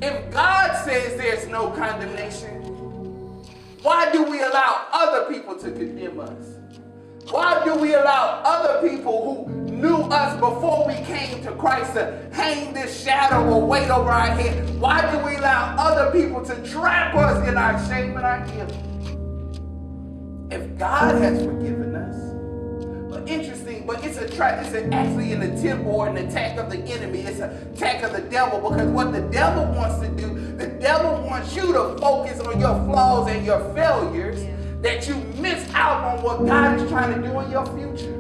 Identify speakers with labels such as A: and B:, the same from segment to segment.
A: If God says there's no condemnation, why do we allow other people to condemn us? Why do we allow other people who knew us before we came to Christ to hang this shadow or weight over our head? Why do we allow other people to trap us in our shame and our guilt? If God has forgiven us, but interesting, but it's actually an attempt or an attack of the enemy. It's an attack of the devil, because what the devil wants to do, the devil wants you to focus on your flaws and your failures, that you miss out on what God is trying to do in your future.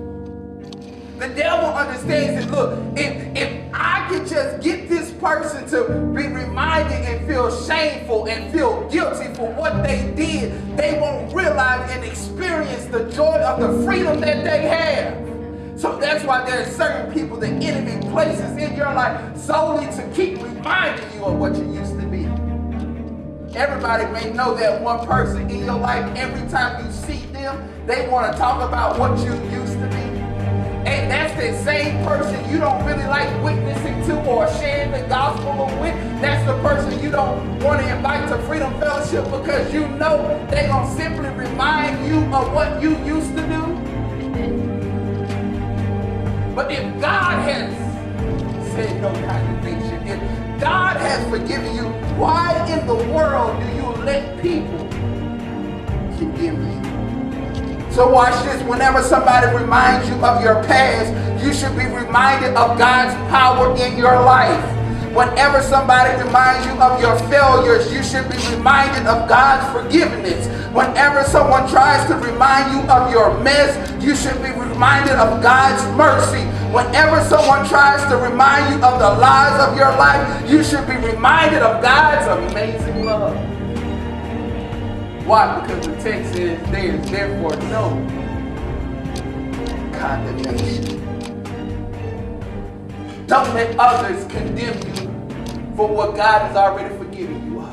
A: The devil understands that, look, if I can just get this person to be reminded and feel shameful and feel guilty for what they did, they won't realize and experience the joy of the freedom that they have. So that's why there are certain people the enemy places in your life solely to keep reminding you of what you used to be. Everybody may know that one person in your life, every time you see them, they want to talk about what you used to be. And that's the same person you don't really like witnessing to or sharing the gospel with. That's the person you don't want to invite to Freedom Fellowship, because you know they're going to simply remind you of what you used to do. But if God has said no condemnation, if God has forgiven you, why in the world do you let people condemn you? So watch this. Whenever somebody reminds you of your past, you should be reminded of God's power in your life. Whenever somebody reminds you of your failures, you should be reminded of God's forgiveness. Whenever someone tries to remind you of your mess, you should be reminded of God's mercy. Whenever someone tries to remind you of the lies of your life, you should be reminded of God's amazing love. Why? Because the text says there is therefore no condemnation. Don't let others condemn you for what God has already forgiven you of.